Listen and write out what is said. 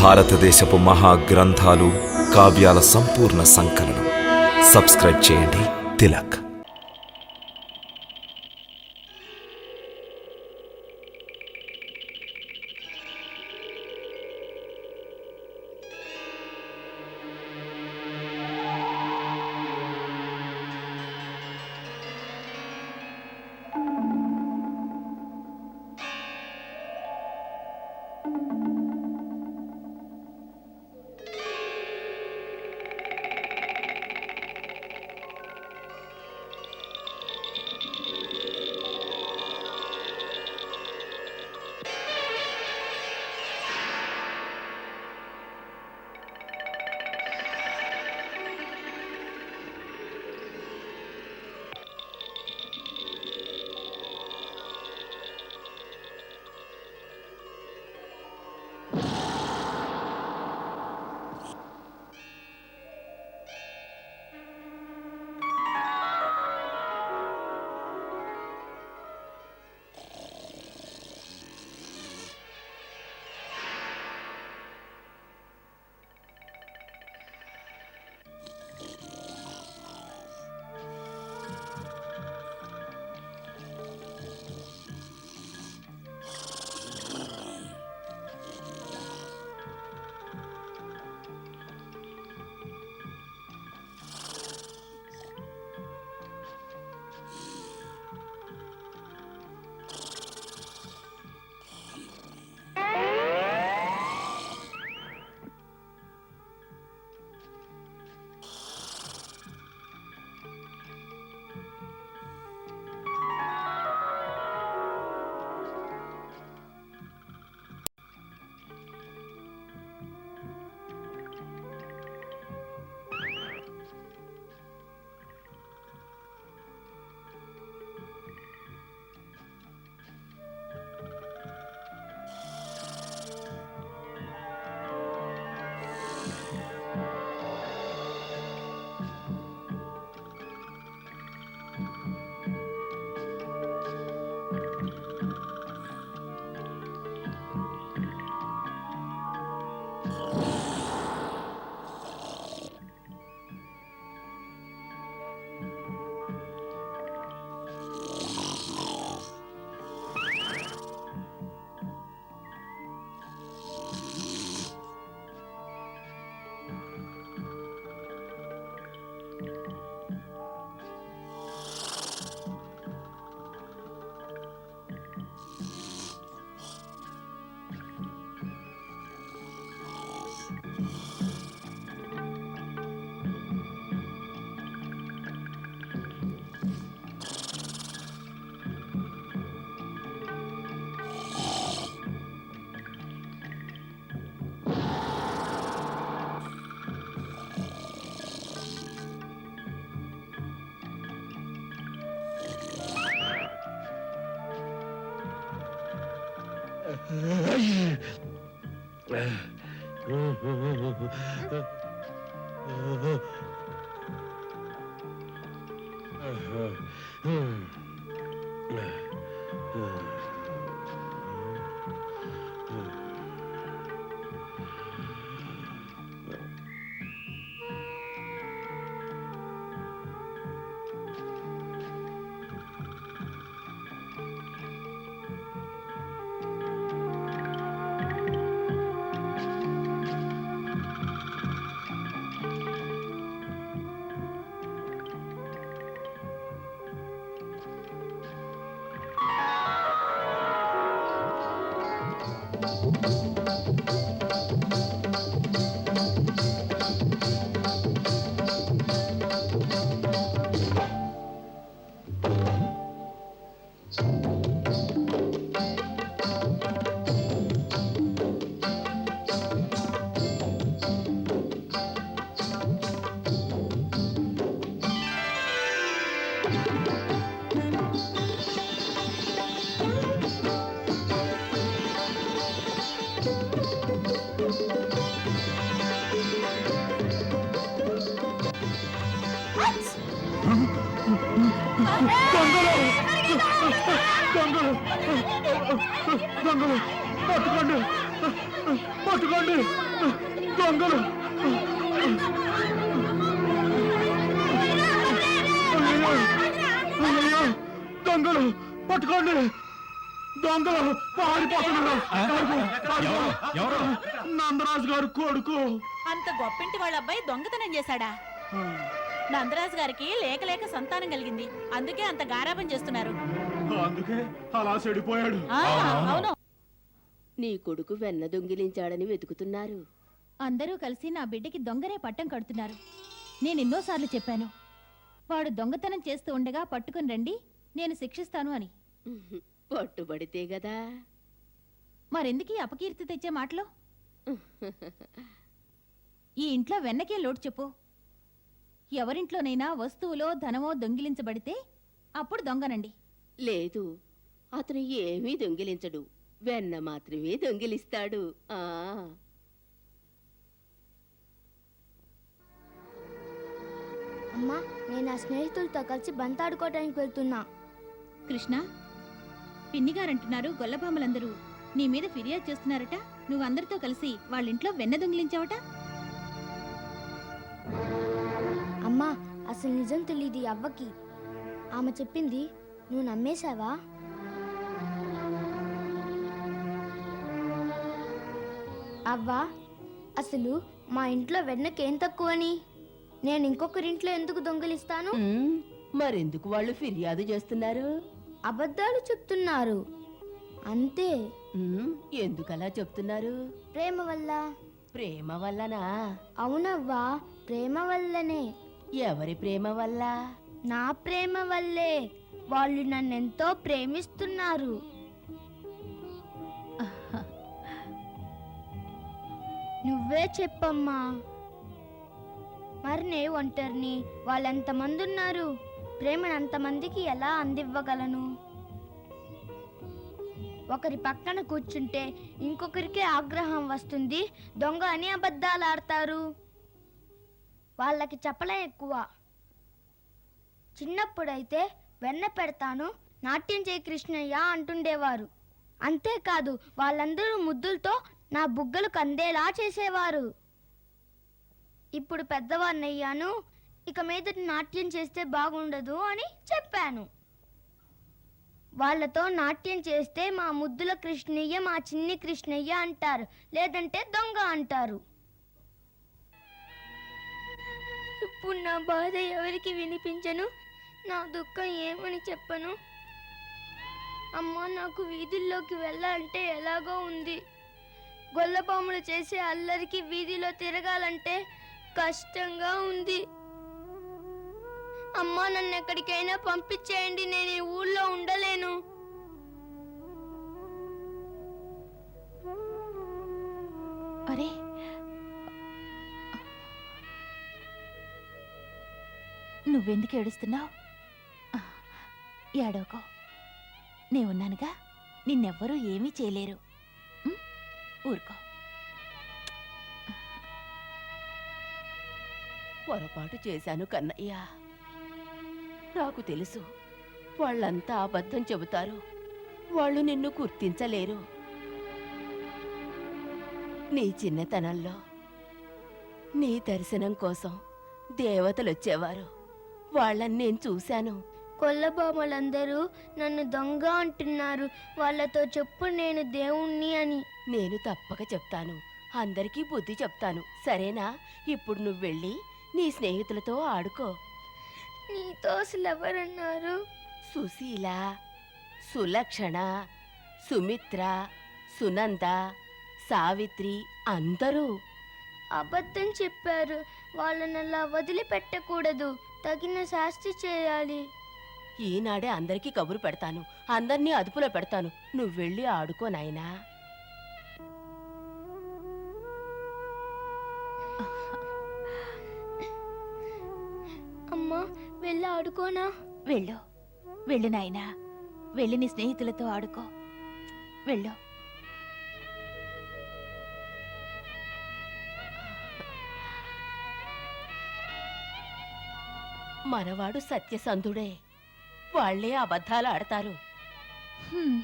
భారతదేశపు మహాగ్రంథాలు, కావ్యాల సంపూర్ణ సంకలనం. సబ్స్క్రైబ్ చేయండి. తిలక్. దొంగలు దొంగలు పట్టుకోండి పట్టుకోండి దొంగలు. అయ్యో, అయ్యో, దొంగలు పట్టుకోండి. దొంగలు పారిపోతున్నారు. నందరాజు గారు కొడుకు. అంత గొప్పింటి వాళ్ళ అబ్బాయి దొంగతనం చేశాడా? నందరాజు గారికి లేక లేక సంతానం కలిగింది, అందుకే అంత గారాబం చేస్తున్నారు. అందుకే అలా చెడిపోయాడు. అవును. నీ కొడుకు వెన్న దొంగిలించాడని వెతుకుతున్నారు. అందరూ కలిసి నా బిడ్డకి దొంగనే పట్టం కడుతున్నారు. నేనెన్నోసార్లు చెప్పాను, వాడు దొంగతనం చేస్తూ ఉండగా పట్టుకుని రండి, నేను శిక్షిస్తాను అని. పట్టుబడితే గదా. మరెందుకీ అపకీర్తి తెచ్చే మాటలు? ఈ ఇంట్లో వెన్నకే లోటు చెప్పు. ఎవరింట్లోనైనా వస్తువులో ధనమో దొంగిలించబడితే అప్పుడు దొంగనండి. లేదు, అతను ఏమీ దొంగిలించడు, వెన్న మాత్రమే దొంగిలిస్తాడు. అమ్మా, నేను నా స్నేహితులతో కలిసి బంతాడుకోవడానికి వెళ్తున్నా. కృష్ణ, పిన్నిగారంటున్నారు గొల్లభామలందరూ నీ మీద ఫిర్యాదు చేస్తున్నారట. నువ్వందరితో కలిసి వాళ్ళింట్లో వెన్న దొంగిలించావట. అమ్మా, అసలు నిజం తెలియదు అవ్వకి. ఆమె చెప్పింది నువ్వు నమ్మేశావా? అవ్వా, అసలు మా ఇంట్లో వెన్నకేం తక్కువని? నేను ఇంకొకరింట్లో ఎందుకు దొంగిలిస్తాను? మరెందుకు వాళ్ళు ఫిర్యాదు చేస్తున్నారు? అబద్ధాలు చెప్తున్నారు అంతే. ఎందుకలా చెప్తున్నారు? ప్రేమ వల్ల. ప్రేమ వల్లనా? అవునవ్వా, ప్రేమ వల్లనే. ఎవరి ప్రేమ వల్ల? నా ప్రేమ వల్లే. వాళ్ళు నన్నెంతో ప్రేమిస్తున్నారు. నువ్వే చెప్పమ్మా. మరి నే ఒంటరిని, వాళ్ళెంతమంది ఉన్నారు? ప్రేమను అంతమందికి ఎలా అందివ్వగలను? ఒకరి పక్కన కూర్చుంటే ఇంకొకరికి ఆగ్రహం వస్తుంది, దొంగ అని అబద్ధాలు ఆడతారు. వాళ్ళకి చెప్పలే ఎక్కువ. చిన్నప్పుడైతే వెన్న పెడతాను, నాట్యం చేయి కృష్ణయ్య అంటుండేవారు. అంతేకాదు వాళ్ళందరూ ముద్దులతో నా బుగ్గలు కందేలా చేసేవారు. ఇప్పుడు పెద్దవాన్నయ్యాను, ఇక మీద నాట్యం చేస్తే బాగుండదు అని చెప్పాను. వాళ్ళతో నాట్యం చేస్తే మా ముద్దుల కృష్ణయ్య, మా చిన్ని కృష్ణయ్య అంటారు, లేదంటే దొంగ అంటారు. ఇప్పుడు నా బాధ ఎవరికి వినిపించను, నా దుఃఖం ఏమని చెప్పను. అమ్మా, నాకు వీధుల్లోకి వెళ్ళాలంటే ఎలాగో ఉంది. గొల్లపాములు చేసే అల్లరికి వీధిలో తిరగాలంటే కష్టంగా ఉంది. అమ్మా, నన్ను ఎక్కడికైనా పంపించేయండి, నేను ఈ ఊళ్ళో ఉండలేను. అరే, నువ్వెందుకు ఏడుస్తున్నావు? ఏడవకో, నేనున్నానుగా, నిన్నెవ్వరూ ఏమీ చేయలేరు. ఊరుకో. పొరపాటు చేశాను కన్నయ్య. నాకు తెలుసు, వాళ్ళంతా అబద్ధం చెబుతారు. వాళ్ళు నిన్ను గుర్తించలేరు. నీ చిన్నతనంలో నీ దర్శనం కోసం దేవతలొచ్చేవారు. వాళ్ళని నేను చూశాను. కొల్లబామలందరూ నన్ను దొంగ అంటున్నారు. వాళ్ళతో చెప్పు నేను దేవుణ్ణి అని. నేను తప్పక చెప్తాను, అందరికీ బుద్ధి చెప్తాను, సరేనా? ఇప్పుడు నువ్వు వెళ్ళి నీ స్నేహితులతో ఆడుకో. నీతో అసలు ఎవరన్నారు? సుశీల, సులక్షణ, సుమిత్ర, సునంద, సావిత్రి అందరూ. అబద్ధం చెప్పారు. వాళ్ళని అలా వదిలిపెట్టకూడదు, తగిన శాస్తి చేయాలి. ఈనాడే అందరికీ కబురు పెడతాను, అందర్నీ అదుపులో పెడతాను. నువ్వు వెళ్ళి ఆడుకో నాయనా. అమ్మా, వెళ్ళి ఆడుకోనా? వెళ్ళు, వెళ్ళు నాయనా, వెళ్ళి నీ స్నేహితులతో ఆడుకో. వెళ్ళు. మనవాడు సత్యసంధుడే, వాళ్లే అబద్ధాలు ఆడతారు. హ్మ్.